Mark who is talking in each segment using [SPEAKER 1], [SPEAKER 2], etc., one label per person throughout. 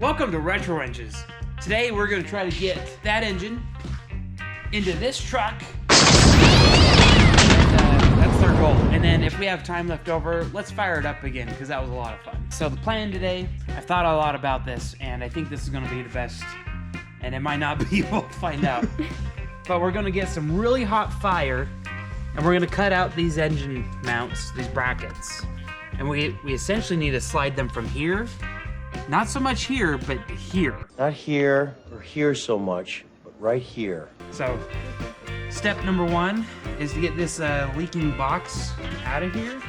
[SPEAKER 1] Welcome to Retro Wrenches. Today we're going to try to get that engine into this truck. That's our goal. And then if we have time left over, let's fire it up again because that was a lot of fun. So the plan today, I've thought a lot about this and I think this is going to be the best. And it might not be, we'll find out. But we're going to get some really hot fire and we're going to cut out these engine mounts, these brackets. And we essentially need to slide them from here. Not so much here, but here.
[SPEAKER 2] Not here or here so much, but right here.
[SPEAKER 1] So, step number one is to get this leaking box out of here.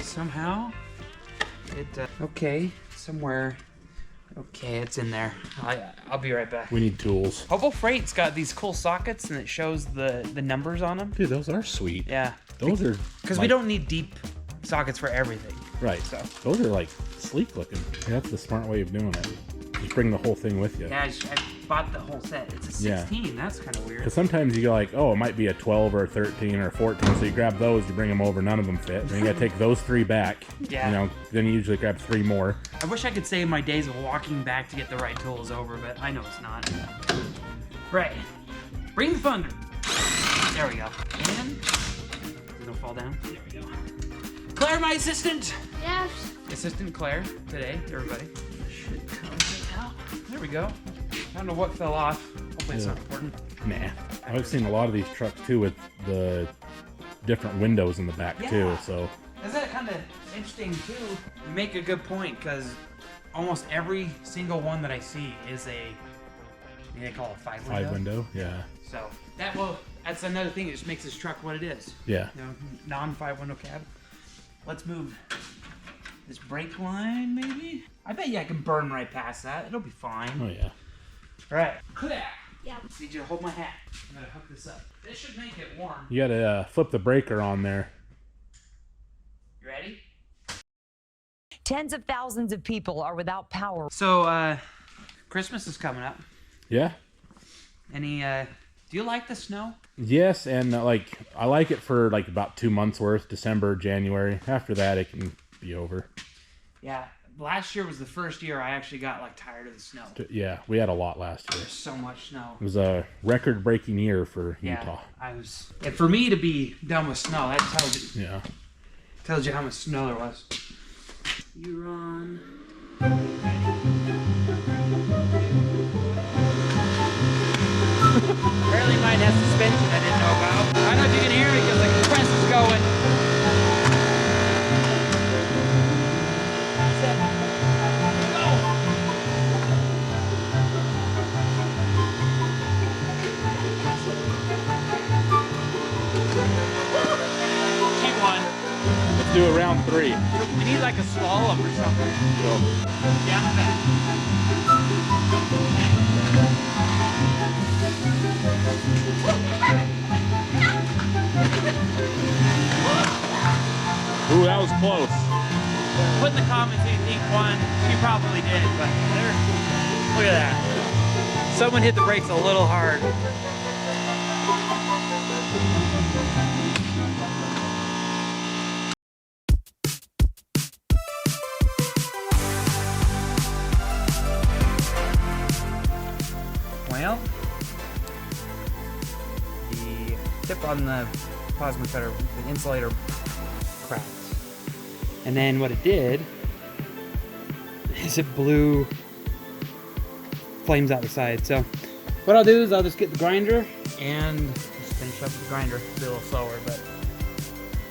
[SPEAKER 1] Somehow. Okay, somewhere. Okay, it's in there. I'll be right back.
[SPEAKER 3] We need tools.
[SPEAKER 1] Hopeful Freight's got these cool sockets and it shows the numbers on them.
[SPEAKER 3] Dude, those are sweet.
[SPEAKER 1] Yeah.
[SPEAKER 3] Those are...
[SPEAKER 1] Because we don't need deep sockets for everything.
[SPEAKER 3] Right.
[SPEAKER 1] So
[SPEAKER 3] those are like sleek looking. Yeah, that's the smart way of doing it. Just bring the whole thing with you.
[SPEAKER 1] Yeah, I bought the whole set. It's a 16. Yeah. That's kind of weird.
[SPEAKER 3] Because sometimes you go like, oh, it might be a 12 or a 13 or a 14. So you grab those, you bring them over, none of them fit. Then you got to take those 3 back. Yeah. You know, then you usually grab 3 more.
[SPEAKER 1] I wish I could say my days of walking back to get the right tools over, but I know it's not. Right. Bring the thunder. There we go. And don't fall down. There we go. Claire, my assistant.
[SPEAKER 4] Yes.
[SPEAKER 1] Assistant Claire today, everybody. Should come out. There we go. I don't know what fell off. Hopefully it's not important.
[SPEAKER 3] Nah. I've seen a lot of these trucks too with the different windows in the back too. So.
[SPEAKER 1] Is that kind of interesting too? You make a good point because almost every single one that I see is a, they call it 5 window.
[SPEAKER 3] 5 window, yeah.
[SPEAKER 1] So that's another thing. It just makes this truck what it is.
[SPEAKER 3] Yeah.
[SPEAKER 1] You know, non-5 window cab. Let's move this brake line, maybe? I bet you I can burn right past that. It'll be fine.
[SPEAKER 3] Oh, yeah.
[SPEAKER 1] All right. Claire.
[SPEAKER 4] Yeah.
[SPEAKER 1] Need you to hold my hat. I'm going to hook this up. This should make it warm.
[SPEAKER 3] You got to flip the breaker on there.
[SPEAKER 1] You ready?
[SPEAKER 5] Tens of thousands of people are without power.
[SPEAKER 1] So, Christmas is coming up.
[SPEAKER 3] Yeah.
[SPEAKER 1] Any, do you like the snow?
[SPEAKER 3] Yes, and like I like it for like about 2 months worth, December, January. After that, it can be over.
[SPEAKER 1] Yeah, last year was the first year I actually got like tired of the snow.
[SPEAKER 3] Yeah, we had a lot last year.
[SPEAKER 1] There's so much snow.
[SPEAKER 3] It was a record-breaking year for Utah.
[SPEAKER 1] And for me to be done with snow, that tells you how much snow there was. You're on. Apparently mine has suspension I didn't know about. I don't know if you can hear me because the compress is going. Set. Go! She won.
[SPEAKER 3] Let's do a round 3.
[SPEAKER 1] We need like a slalom or something.
[SPEAKER 3] Go.
[SPEAKER 1] Down the back.
[SPEAKER 3] Ooh, that was close.
[SPEAKER 1] Put in the comments who you think won. She probably did, but there. Look at that. Someone hit the brakes a little hard. Well, the tip on the plasma cutter, the insulator cracked. And then what it did is it blew flames out the side. So what I'll do is I'll just get the grinder and just finish up with the grinder. It'll be a little slower, but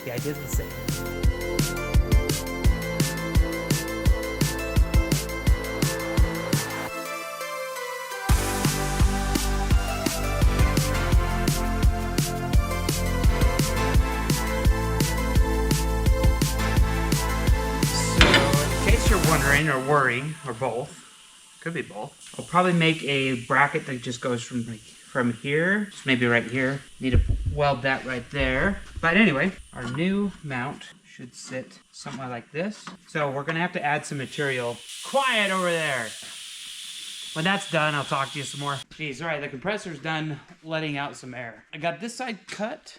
[SPEAKER 1] the idea's the same. Wondering or worrying or both, could be both. I'll probably make a bracket that just goes from here, just maybe right here. Need to weld that right there. But anyway, our new mount should sit somewhere like this. So we're gonna have to add some material. Quiet over there. When that's done, I'll talk to you some more. Geez, all right, the compressor's done letting out some air. I got this side cut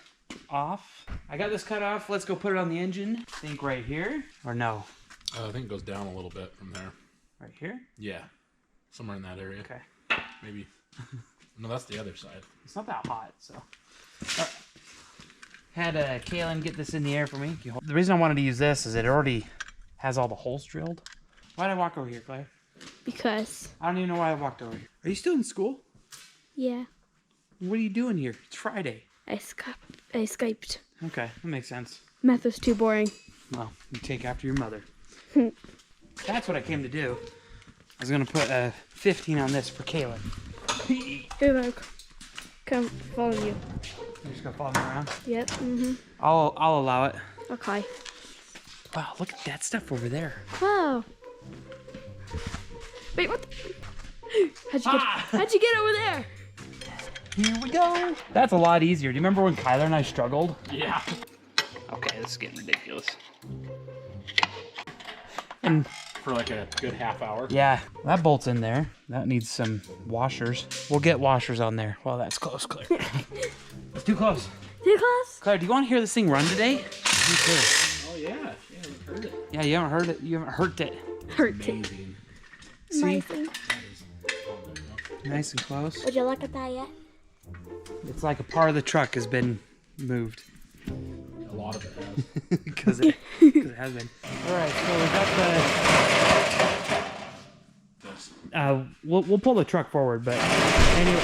[SPEAKER 1] off. I got this cut off. Let's go put it on the engine. I think right here, or no?
[SPEAKER 3] I think it goes down a little bit from there.
[SPEAKER 1] Right here?
[SPEAKER 3] Yeah. Somewhere in that area.
[SPEAKER 1] Okay.
[SPEAKER 3] Maybe. No, that's the other side.
[SPEAKER 1] It's not that hot, so. Had Kaylin get this in the air for me. The reason I wanted to use this is it already has all the holes drilled. Why did I walk over here, Claire?
[SPEAKER 4] Because.
[SPEAKER 1] I don't even know why I walked over here. Are you still in school?
[SPEAKER 4] Yeah.
[SPEAKER 1] What are you doing here? It's Friday.
[SPEAKER 4] I Skyped.
[SPEAKER 1] Okay, that makes sense.
[SPEAKER 4] Math was too boring.
[SPEAKER 1] Well, you take after your mother. That's what I came to do. I was gonna put a 15 on this for Kaylin.
[SPEAKER 4] Here, look. Come, follow you.
[SPEAKER 1] You're just gonna follow me around?
[SPEAKER 4] Yep. Mm-hmm.
[SPEAKER 1] I'll allow it.
[SPEAKER 4] Okay.
[SPEAKER 1] Wow, look at that stuff over there.
[SPEAKER 4] Wow. Wait, what? How'd you get over there?
[SPEAKER 1] Here we go. That's a lot easier. Do you remember when Kyler and I struggled?
[SPEAKER 3] Yeah.
[SPEAKER 1] Okay, this is getting ridiculous. And
[SPEAKER 3] For like a good half hour.
[SPEAKER 1] yeah, that bolt's in there. That needs some washers. We'll get washers on there. Well, that's close, Claire. It's too close.
[SPEAKER 4] Too close?
[SPEAKER 1] Claire, do you want to hear this thing run today? Me too.
[SPEAKER 3] Oh yeah. Yeah, I've heard it.
[SPEAKER 1] Yeah, you haven't heard it. You haven't heard it.
[SPEAKER 4] Hurt it.
[SPEAKER 3] Amazing.
[SPEAKER 1] See?
[SPEAKER 4] Amazing.
[SPEAKER 1] Nice and close.
[SPEAKER 4] Would you look at that yet?
[SPEAKER 1] It's like a part of the truck has been moved.
[SPEAKER 3] A lot of it has.
[SPEAKER 1] Because it has been. All right, so we got the. We'll pull the truck forward, but anyway.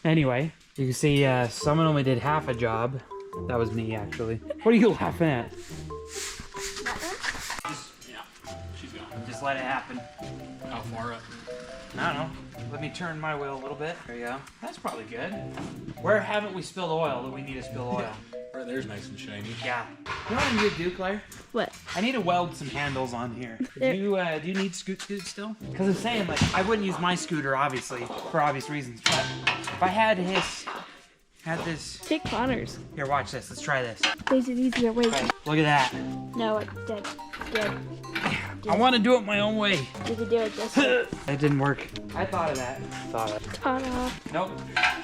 [SPEAKER 1] Anyway, you can see someone only did half a job. That was me, actually. What are you laughing at?
[SPEAKER 3] She's gone.
[SPEAKER 1] Just let it happen.
[SPEAKER 3] How far up?
[SPEAKER 1] I don't know. Let me turn my wheel a little bit. There you go. That's probably good. Where haven't we spilled oil that we need to spill oil?
[SPEAKER 3] Right there's nice and shiny.
[SPEAKER 1] Yeah. You know what I need to do, Claire?
[SPEAKER 4] What?
[SPEAKER 1] I need to weld some handles on here. Do
[SPEAKER 4] There-
[SPEAKER 1] you need scoot still? Because I'm saying, like, I wouldn't use my scooter, obviously, for obvious reasons. But if I had this.
[SPEAKER 4] Take Connor's.
[SPEAKER 1] Here, watch this. Let's try this.
[SPEAKER 4] There's an easier way.
[SPEAKER 1] Right. Look at that.
[SPEAKER 4] No, it did.
[SPEAKER 1] I want to do it my own way.
[SPEAKER 4] You could do it this way.
[SPEAKER 1] It didn't work. I thought of that.
[SPEAKER 4] Connor,
[SPEAKER 1] Nope.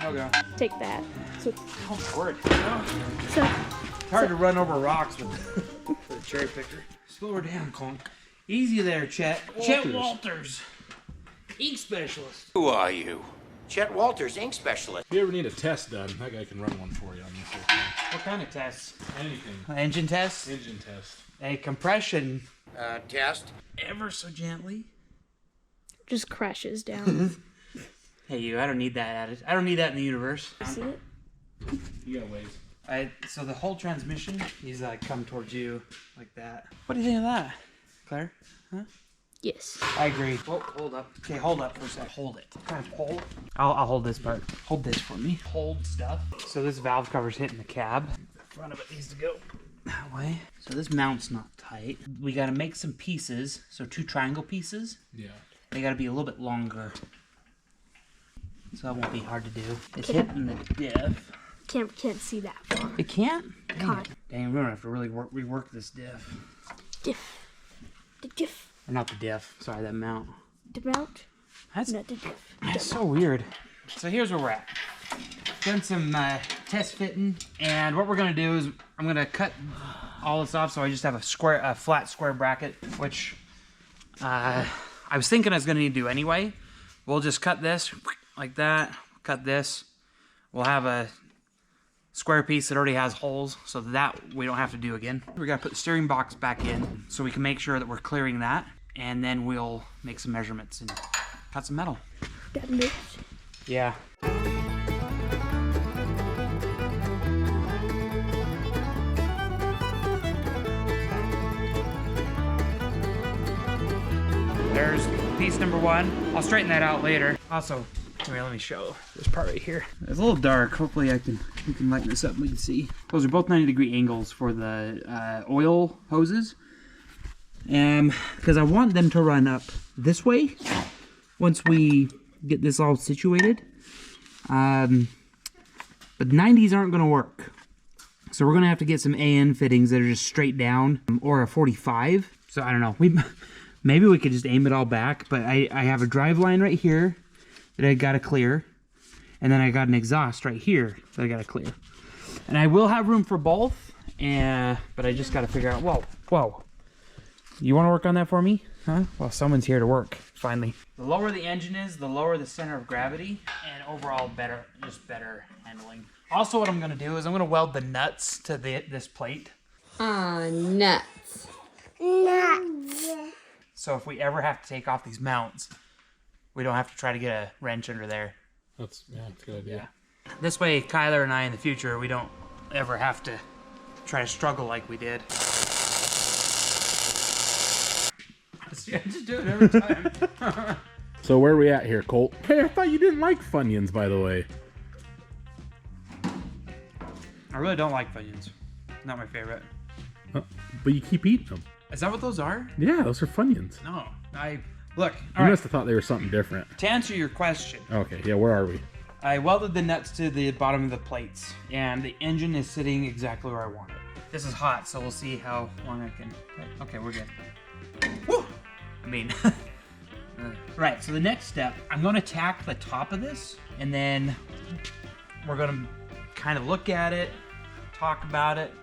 [SPEAKER 1] No go.
[SPEAKER 4] take that. So,
[SPEAKER 1] Oh, my word.
[SPEAKER 4] so
[SPEAKER 1] It's hard to run over rocks with the cherry picker. Slow her down, Conk. Easy there, Chet. Chet Walters. Ink specialist.
[SPEAKER 2] Who are you? Chet Walters, ink specialist.
[SPEAKER 3] If you ever need a test done, that guy can run one for you on this whole thing.
[SPEAKER 1] What kind of tests?
[SPEAKER 3] Anything.
[SPEAKER 1] Engine tests?
[SPEAKER 3] Engine test.
[SPEAKER 1] A compression.
[SPEAKER 2] Test.
[SPEAKER 1] Ever so gently.
[SPEAKER 4] just crashes down.
[SPEAKER 1] Hey, you, I don't need that added. I don't need that in the universe.
[SPEAKER 4] See it?
[SPEAKER 3] You got ways.
[SPEAKER 1] So the whole transmission needs to like come towards you like that. What do you think of that, Claire? Huh?
[SPEAKER 4] Yes.
[SPEAKER 1] I agree. Oh, hold up. Okay, hold up for a sec. Hold it. Kind of hold. I'll hold this part. Hold this for me. Hold stuff. So this valve cover's hitting the cab. The front of it needs to go that way. So this mount's not tight. We got to make some pieces. So 2 triangle pieces.
[SPEAKER 3] Yeah.
[SPEAKER 1] They got to be a little bit longer. So that won't be hard to do. It's hitting the diff.
[SPEAKER 4] Can't see that far.
[SPEAKER 1] It can't?
[SPEAKER 4] Can't.
[SPEAKER 1] Dang, we're gonna have to really rework this diff.
[SPEAKER 4] Diff. The diff.
[SPEAKER 1] Or not the diff. Sorry, that mount.
[SPEAKER 4] The mount.
[SPEAKER 1] That's
[SPEAKER 4] Not the diff.
[SPEAKER 1] That's so weird. So here's where we're at. Done some test fitting, and what we're gonna do is I'm gonna cut all this off so I just have a flat square bracket, which I was thinking I was gonna need to do anyway. We'll just cut this like that. Cut this. We'll have a square piece that already has holes, so that we don't have to do again. We gotta put the steering box back in so we can make sure that we're clearing that, and then we'll make some measurements and cut some metal.
[SPEAKER 4] That moves.
[SPEAKER 1] Yeah. There's piece number 1. I'll straighten that out later. Also, here, let me show this part right here. It's a little dark. Hopefully we can lighten this up and we can see. Those are both 90-degree angles for the oil hoses. Because I want them to run up this way once we get this all situated. But 90s aren't going to work. So we're going to have to get some AN fittings that are just straight down, or a 45. So I don't know. Maybe we could just aim it all back, but I have a drive line right here that I got to clear. And then I got an exhaust right here that I got to clear. And I will have room for both, but I just got to figure out, whoa. You want to work on that for me? Huh? Well, someone's here to work, finally. The lower the engine is, the lower the center of gravity, and overall better handling. Also, what I'm going to do is I'm going to weld the nuts to this plate.
[SPEAKER 4] Nuts.
[SPEAKER 1] So if we ever have to take off these mounts, we don't have to try to get a wrench under there.
[SPEAKER 3] That's a good idea.
[SPEAKER 1] Yeah. This way, Kyler and I in the future, we don't ever have to try to struggle like we did. Just do it every time.
[SPEAKER 3] So where are we at here, Colt? Hey, I thought you didn't like Funyuns, by the way.
[SPEAKER 1] I really don't like Funyuns. Not my favorite.
[SPEAKER 3] But you keep eating them.
[SPEAKER 1] Is that what those are?
[SPEAKER 3] Yeah, those are Funyuns.
[SPEAKER 1] No. Look.
[SPEAKER 3] You must have thought they were something different.
[SPEAKER 1] To answer your question.
[SPEAKER 3] Okay, yeah, where are we?
[SPEAKER 1] I welded the nuts to the bottom of the plates, and the engine is sitting exactly where I want it. This is hot, so we'll see how long I can... Okay, we're good. Woo! I mean... Right, so the next step, I'm going to tack the top of this, and then we're going to kind of look at it, talk about it,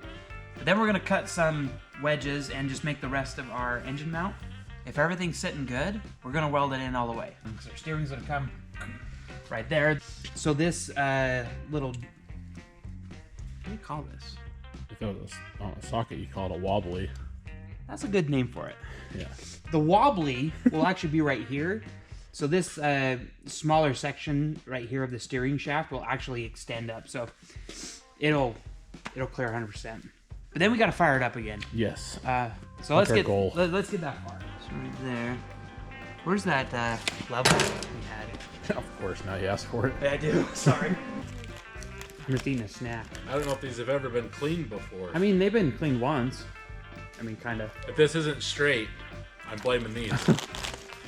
[SPEAKER 1] but then we're going to cut some wedges and just make the rest of our engine mount. If everything's sitting good, we're going to weld it in all the way. Because our steering's going to come right there. So this little... What do you call this?
[SPEAKER 3] If it was on a socket, you call it a wobbly.
[SPEAKER 1] That's a good name for it.
[SPEAKER 3] Yeah.
[SPEAKER 1] The wobbly will actually be right here. So this smaller section right here of the steering shaft will actually extend up. So it'll clear 100%. But then we got to fire it up again.
[SPEAKER 3] Yes.
[SPEAKER 1] So let's get
[SPEAKER 3] goal.
[SPEAKER 1] Let's get that far. So right there. Where's that level we had?
[SPEAKER 3] Of course, now you ask for it.
[SPEAKER 1] Yeah, I do. Sorry. I'm just eating a snack.
[SPEAKER 3] I don't know if these have ever been cleaned before.
[SPEAKER 1] I mean, they've been cleaned once. I mean, kind of.
[SPEAKER 3] If this isn't straight, I'm blaming these.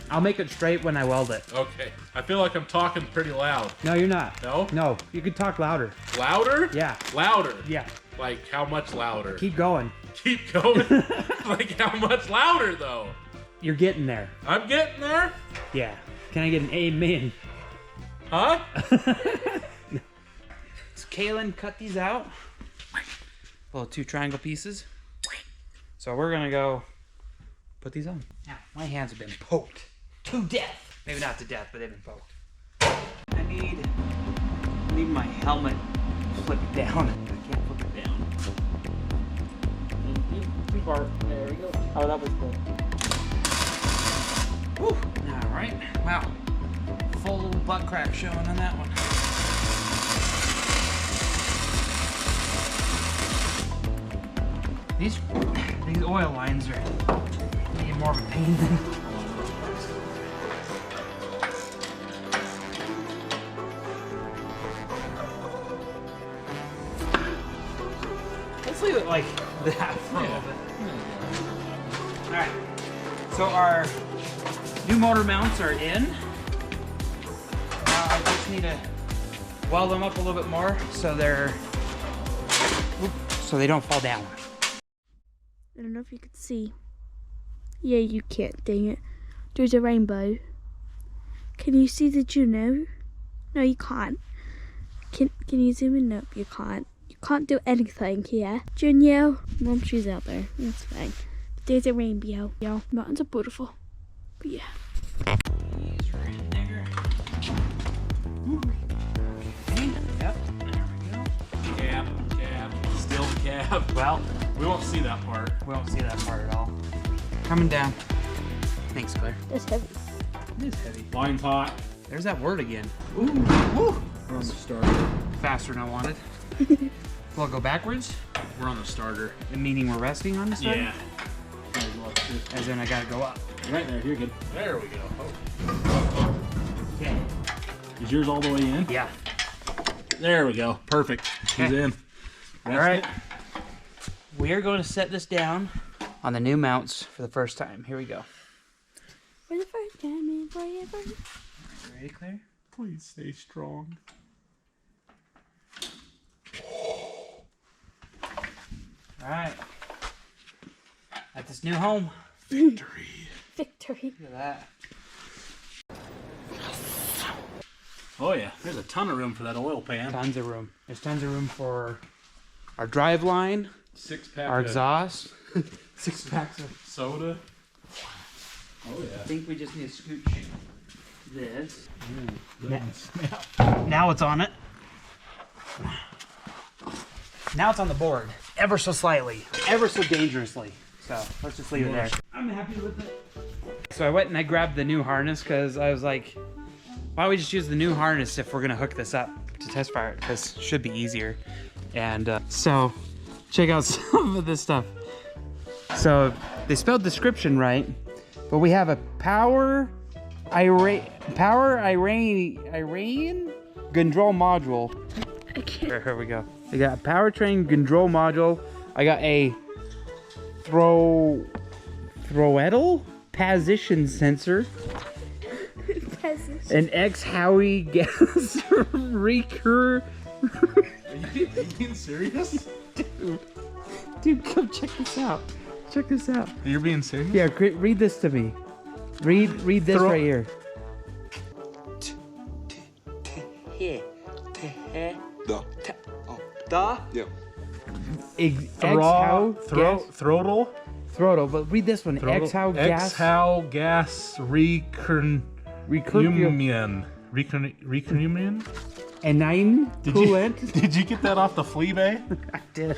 [SPEAKER 1] I'll make it straight when I weld it.
[SPEAKER 3] Okay. I feel like I'm talking pretty loud.
[SPEAKER 1] No, you're not.
[SPEAKER 3] No?
[SPEAKER 1] No, you can talk louder.
[SPEAKER 3] Louder?
[SPEAKER 1] Yeah.
[SPEAKER 3] Louder?
[SPEAKER 1] Yeah.
[SPEAKER 3] Like, how much louder?
[SPEAKER 1] Keep going.
[SPEAKER 3] Keep going? Like, how much louder, though?
[SPEAKER 1] You're getting there.
[SPEAKER 3] I'm getting there?
[SPEAKER 1] Yeah. Can I get an amen?
[SPEAKER 3] Huh?
[SPEAKER 1] So Kaylin cut these out. Little 2 triangle pieces. So we're gonna go put these on. Now, my hands have been poked to death. Maybe not to death, but they've been poked. I need my helmet flipped down. I can't flip it down. Too far. There we go. Oh, that was good. Woo! All right. Wow. Full butt crack showing on that one. These oil lines are making more of a pain than... Let's leave it like that for a little bit. Alright, so our new motor mounts are in. I just need to weld them up a little bit more so they don't fall down.
[SPEAKER 4] I don't know if you could see. Yeah, you can't, dang it. There's a rainbow. Can you see the Juno? No, you can't. Can you zoom in? Nope, you can't. You can't do anything here. Junior, Mom, she's out there. That's fine. But there's a rainbow. Y'all, mountains are beautiful. But yeah.
[SPEAKER 1] These are in there. Okay, yep, there we go.
[SPEAKER 3] Cab, still cab.
[SPEAKER 1] Well,
[SPEAKER 3] We won't see that part.
[SPEAKER 1] we won't see that part at all. Coming down. Thanks, Claire.
[SPEAKER 4] That's heavy.
[SPEAKER 1] It is heavy.
[SPEAKER 3] Line's hot.
[SPEAKER 1] There's that word again.
[SPEAKER 3] Ooh.
[SPEAKER 1] Woo!
[SPEAKER 3] We're on the starter.
[SPEAKER 1] Faster than I wanted. Will it go backwards?
[SPEAKER 3] We're on the starter.
[SPEAKER 1] Meaning we're resting on the starter?
[SPEAKER 3] Yeah.
[SPEAKER 1] As in I gotta go up.
[SPEAKER 3] Right there, you're good. There we go.
[SPEAKER 1] Okay.
[SPEAKER 3] Is yours all the way in?
[SPEAKER 1] Yeah.
[SPEAKER 3] There we go. Perfect. He's
[SPEAKER 1] Okay.
[SPEAKER 3] in.
[SPEAKER 1] All right. We are going to set this down on the new mounts for the first time. Here we go.
[SPEAKER 4] For the first time in forever.
[SPEAKER 1] You ready, Claire?
[SPEAKER 3] Please stay strong.
[SPEAKER 1] All right. At this new home.
[SPEAKER 3] Victory.
[SPEAKER 4] Victory.
[SPEAKER 1] Look at that.
[SPEAKER 3] Oh yeah, there's a ton of room for that oil pan.
[SPEAKER 1] Tons of room. There's tons of room for our drive line,
[SPEAKER 3] 6-pack
[SPEAKER 1] our
[SPEAKER 3] of
[SPEAKER 1] exhaust, 6 packs of
[SPEAKER 3] soda. Oh yeah.
[SPEAKER 1] I think we just need to scooch this. Now it's on it. Now it's on the board. Ever so slightly. Ever so dangerously. So let's just leave it there. I'm happy with it. So I went and I grabbed the new harness because I was like, why don't we just use the new harness if we're gonna hook this up to test fire it? Because it should be easier. And so check out some of this stuff. So they spelled description right, but we have a power Iranian control module. Here we go. I got a powertrain control module. I got a throttle position sensor. An ex-Howie gas recur.
[SPEAKER 3] Are you being serious?
[SPEAKER 1] Dude, come check this out. Check this out.
[SPEAKER 3] You're being serious?
[SPEAKER 1] Yeah, read this to me. Read this right here.
[SPEAKER 6] Yeah.
[SPEAKER 1] Throttle, but read this one. Ex-How gas.
[SPEAKER 3] Ex-How gas recurnium.
[SPEAKER 1] And 9 coolant.
[SPEAKER 3] Did you get that off the flea bay?
[SPEAKER 1] I did.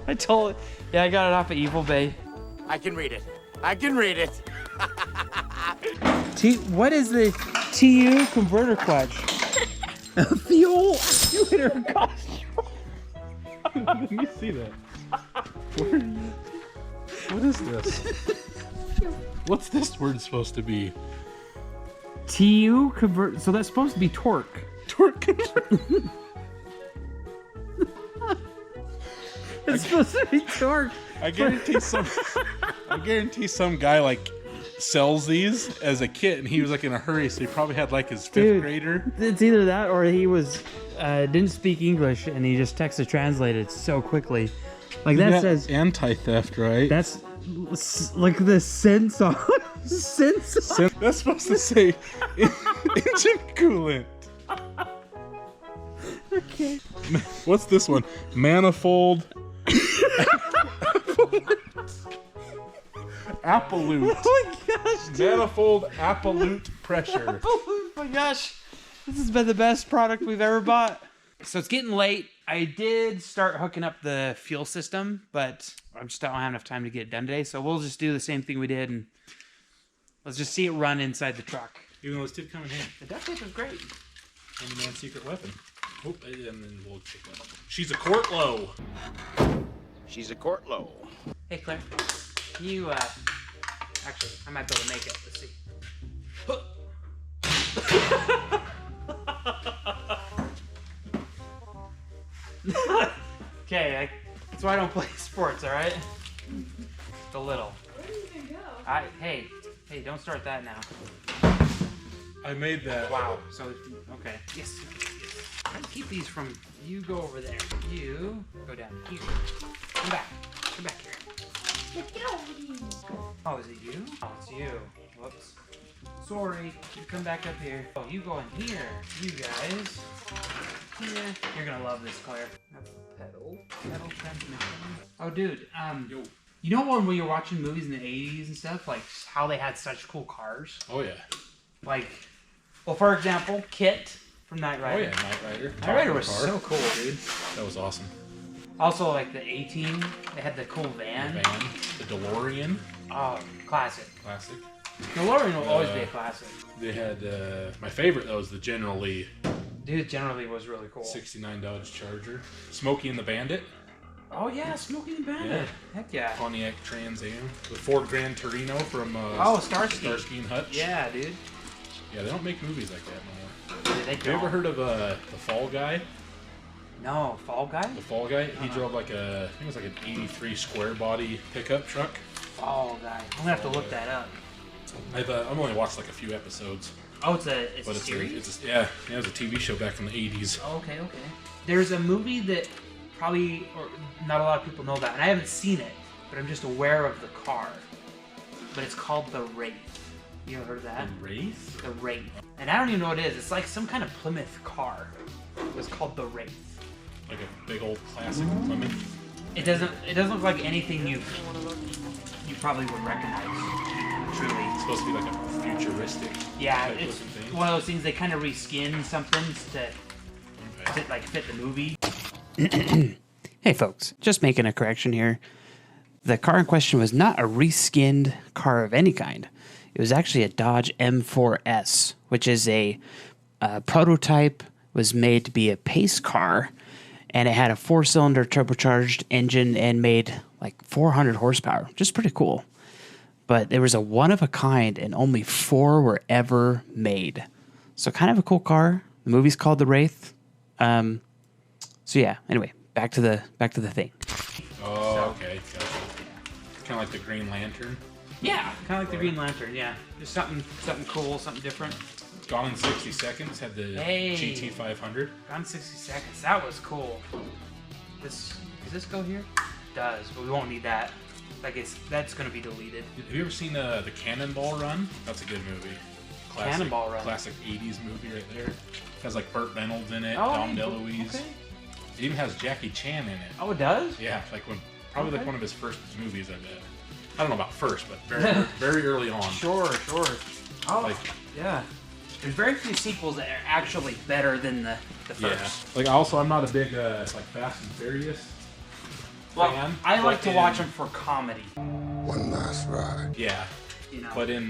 [SPEAKER 1] I told. Yeah, I got it off of Evil Bay.
[SPEAKER 6] I can read it. I can read it.
[SPEAKER 1] What is the TU converter clutch? Fuel actuator cost.
[SPEAKER 3] Let me see that. What is this? What's this word supposed to be?
[SPEAKER 1] TU convert. So that's supposed to be torque.
[SPEAKER 3] Torque converter.
[SPEAKER 1] It's supposed to be torque.
[SPEAKER 3] I guarantee some guy like sells these as a kit, and he was like in a hurry, so he probably had like his fifth grader.
[SPEAKER 1] It's either that or he was didn't speak English and he just text to translate it so quickly. Like that says
[SPEAKER 3] anti-theft, right?
[SPEAKER 1] That's like the sense on sense.
[SPEAKER 3] That's supposed to say engine coolant.
[SPEAKER 1] Okay.
[SPEAKER 3] What's this one? Manifold. Appalute.
[SPEAKER 1] Oh my gosh, dude.
[SPEAKER 3] Manifold appalute pressure.
[SPEAKER 1] Oh my gosh. This has been the best product we've ever bought. So it's getting late. I did start hooking up the fuel system, but I just don't have enough time to get it done today. So we'll just do the same thing we did and let's just see it run inside the truck.
[SPEAKER 3] Even though this did come in handy.
[SPEAKER 1] The duct tape was great.
[SPEAKER 3] And the man's secret weapon. Oh, and then we'll check that out. She's a quart low.
[SPEAKER 6] She's a court low.
[SPEAKER 1] Hey Claire, can you actually I might be able to make it. Let's see. Okay, that's why I don't play sports, alright? Just a little. Where are you gonna go? Hey, don't start that now.
[SPEAKER 3] I made that.
[SPEAKER 1] Wow, so, okay. Yes. Try to keep these from, you go over there. You go down here. Come back here.
[SPEAKER 4] Get over here.
[SPEAKER 1] Oh, is it you? Oh, it's you. Whoops. Sorry. You come back up here. Oh, you go in here. You guys. Yeah. You're gonna love this, Claire. That's the pedal transmission. Oh, dude. You know when we were watching movies in the 80s and stuff, like how they had such cool cars?
[SPEAKER 3] Oh yeah.
[SPEAKER 1] Like, well, for example, Kit from Knight Rider.
[SPEAKER 3] Oh yeah, Knight Rider.
[SPEAKER 1] Knight Rider was so cool, dude.
[SPEAKER 3] That was awesome.
[SPEAKER 1] Also, like the A-Team, they had the cool van.
[SPEAKER 3] The DeLorean.
[SPEAKER 1] Oh, classic.
[SPEAKER 3] Classic.
[SPEAKER 1] DeLorean will always be a classic.
[SPEAKER 3] They had my favorite though was the General Lee.
[SPEAKER 1] Dude, General Lee was really cool.
[SPEAKER 3] 69 Dodge Charger. Smokey and the Bandit.
[SPEAKER 1] Oh yeah, Smokey and Bandit.
[SPEAKER 3] Yeah.
[SPEAKER 1] Heck yeah.
[SPEAKER 3] Pontiac Trans Am. The Ford Grand Torino from
[SPEAKER 1] Starsky
[SPEAKER 3] and Hutch.
[SPEAKER 1] Yeah, dude.
[SPEAKER 3] Yeah, they don't make movies like that anymore.
[SPEAKER 1] Yeah, they
[SPEAKER 3] Have you ever heard of the Fall Guy?
[SPEAKER 1] No, Fall Guy?
[SPEAKER 3] The Fall Guy? He drove like I think it was like an 83 square body pickup truck.
[SPEAKER 1] Fall Guy. I'm gonna have to look that up.
[SPEAKER 3] I've only watched like a few episodes.
[SPEAKER 1] Oh, it's a series?
[SPEAKER 3] It was a TV show back in the 80s.
[SPEAKER 1] Oh, okay. There's a movie that probably not a lot of people know about, and I haven't seen it, but I'm just aware of the car. But it's called The Wraith. You ever heard of that?
[SPEAKER 3] The Wraith?
[SPEAKER 1] The Wraith. And I don't even know what it is. It's like some kind of Plymouth car. It was called The Wraith.
[SPEAKER 3] like a big old classic Plymouth.
[SPEAKER 1] It doesn't look like anything you probably would recognize. Truly.
[SPEAKER 3] It's supposed to be like a futuristic.
[SPEAKER 1] Yeah,
[SPEAKER 3] type
[SPEAKER 1] it's
[SPEAKER 3] looking thing.
[SPEAKER 1] one of those things they kind of reskin something to like fit the movie. Hey folks, just making a correction here. The car in question was not a reskinned car of any kind. It was actually a Dodge M4S, which is a prototype, was made to be a pace car, and it had a 4-cylinder turbocharged engine and made like 400 horsepower, which is pretty cool. But there was a one of a kind, and only 4 were ever made. So kind of a cool car. The movie's called The Wraith. So yeah. Anyway, back to the thing.
[SPEAKER 3] Oh, okay. Gotcha. Kind of like the Green Lantern.
[SPEAKER 1] Yeah, kind of like the Green Lantern. Yeah, just something cool, something different.
[SPEAKER 3] Gone in 60 Seconds had the GT 500.
[SPEAKER 1] Gone in 60 Seconds. That was cool. Does this go here? It does, but we won't need that. That's gonna be deleted.
[SPEAKER 3] Have you ever seen the Cannonball Run? That's a good movie. Classic,
[SPEAKER 1] Cannonball Run.
[SPEAKER 3] Classic 80s movie right there. It has like Burt Reynolds in it,
[SPEAKER 1] Oh,
[SPEAKER 3] Dom
[SPEAKER 1] hey,
[SPEAKER 3] DeLuise.
[SPEAKER 1] okay.
[SPEAKER 3] It even has Jackie Chan in it.
[SPEAKER 1] Oh, it does?
[SPEAKER 3] Yeah, probably like
[SPEAKER 1] Okay.
[SPEAKER 3] one of his first movies, I bet. I don't know about first, but very very early on.
[SPEAKER 1] Sure. Oh,
[SPEAKER 3] Like-
[SPEAKER 1] yeah. There's very few sequels that are actually better than the first.
[SPEAKER 3] Yeah. Like I'm not a big like Fast and Furious
[SPEAKER 1] Well,
[SPEAKER 3] fan.
[SPEAKER 1] I like
[SPEAKER 3] but
[SPEAKER 1] to watch them for comedy.
[SPEAKER 6] One last ride.
[SPEAKER 3] Yeah.
[SPEAKER 1] You know.
[SPEAKER 3] But in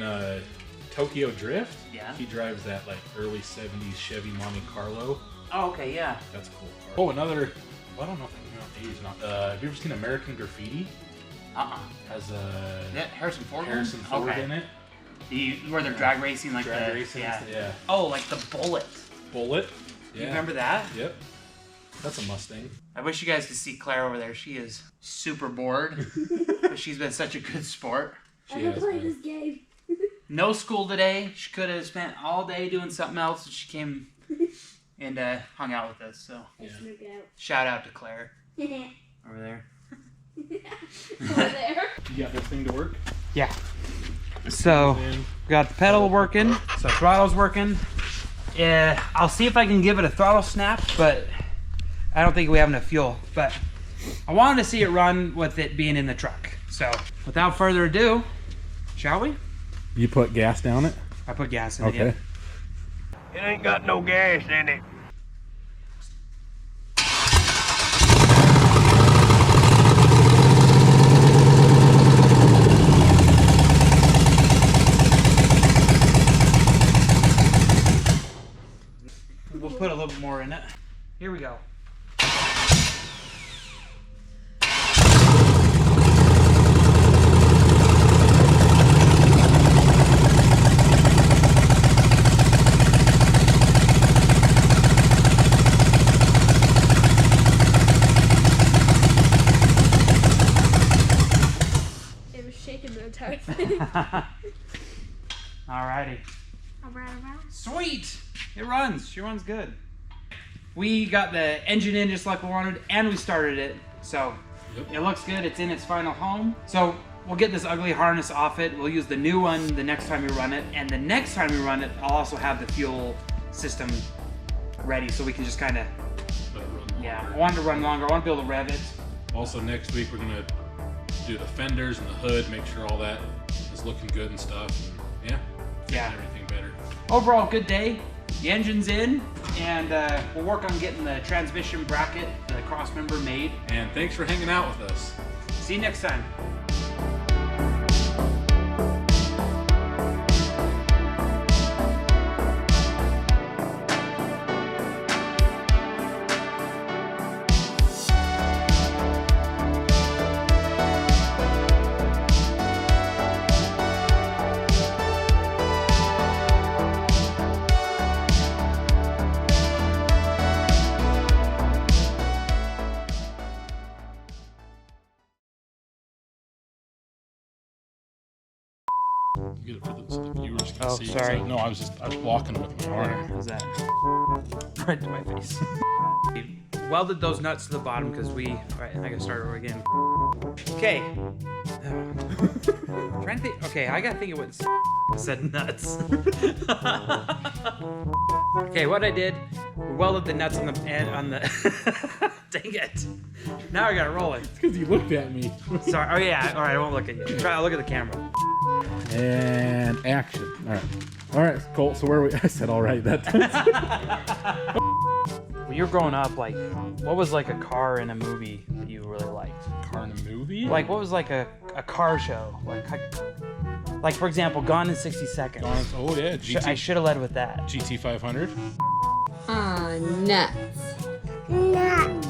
[SPEAKER 3] Tokyo Drift,
[SPEAKER 1] Yeah.
[SPEAKER 3] he drives that like early 70s Chevy Monte Carlo.
[SPEAKER 1] Oh, okay, yeah.
[SPEAKER 3] That's a cool car. Oh, another. Well, I don't know if I'm age not. Have you ever seen American Graffiti? Has
[SPEAKER 1] Yeah, Harrison Ford.
[SPEAKER 3] Harrison Ford
[SPEAKER 1] okay.
[SPEAKER 3] in it.
[SPEAKER 1] Where they're drag racing like
[SPEAKER 3] Drag
[SPEAKER 1] the
[SPEAKER 3] racing.
[SPEAKER 1] yeah. Oh, like the Bullet.
[SPEAKER 3] Bullet.
[SPEAKER 1] You remember that?
[SPEAKER 3] Yep. That's a Mustang.
[SPEAKER 1] I wish you guys could see Claire over there. She is super bored. But she's been such a good sport.
[SPEAKER 4] I can play this game.
[SPEAKER 1] No school today. She could have spent all day doing something else, and she came and hung out with us. So shout out to Claire over there.
[SPEAKER 4] Over there.
[SPEAKER 3] You got this thing to work?
[SPEAKER 1] Yeah. So we got the pedal working. So throttle's working. Yeah, I'll see if I can give it a throttle snap, but I don't think we have enough fuel. But I wanted to see it run with it being in the truck. So without further ado, shall we?
[SPEAKER 3] You put gas down it?
[SPEAKER 1] I put gas in it.
[SPEAKER 3] Okay.
[SPEAKER 6] It ain't got no gas in it.
[SPEAKER 1] We'll put a little bit more in it. Here we go.
[SPEAKER 4] It was shaking the entire thing.
[SPEAKER 1] Alrighty.
[SPEAKER 4] Alright.
[SPEAKER 1] Sweet! It runs. She runs good. We got the engine in just like we wanted, and we started it. So it looks good. It's in its final home. So we'll get this ugly harness off it. We'll use the new one the next time we run it. And the next time we run it, I'll also have the fuel system ready so we can just kind of, yeah, I wanted to run longer. I want to be able to rev it.
[SPEAKER 3] Also, next week we're gonna do the fenders and the hood, make sure all that is looking good and stuff. And
[SPEAKER 1] Yeah.
[SPEAKER 3] everything better.
[SPEAKER 1] Overall, good day. The engine's in, and we'll work on getting the transmission bracket, the cross member made.
[SPEAKER 3] And thanks for hanging out with us.
[SPEAKER 1] See you next time.
[SPEAKER 3] Get it for the, so the viewers can
[SPEAKER 1] Oh,
[SPEAKER 3] see.
[SPEAKER 1] sorry.
[SPEAKER 3] No, I was blocking it with my arm.
[SPEAKER 1] How's that? Right to my face. We welded those nuts to the bottom because Alright, I gotta start over again. Okay. Trying to think. Okay, I gotta think of what. said nuts. Okay, what I did, we welded the nuts on the dang it. Now I gotta roll it.
[SPEAKER 3] It's because you looked at me.
[SPEAKER 1] Sorry. Oh yeah. All right, I won't look at you. I'll look at the camera.
[SPEAKER 3] And action. All right, Colt. So where are we? I said all right that time.
[SPEAKER 1] When you were growing up, like, what was like a car in a movie that you really liked?
[SPEAKER 3] Car in a movie?
[SPEAKER 1] Like, what was like a car show? Like for example, Gone in 60 Seconds.
[SPEAKER 3] Oh yeah, GT.
[SPEAKER 1] I should have led with that.
[SPEAKER 3] GT 500.
[SPEAKER 7] Nuts. Nuts.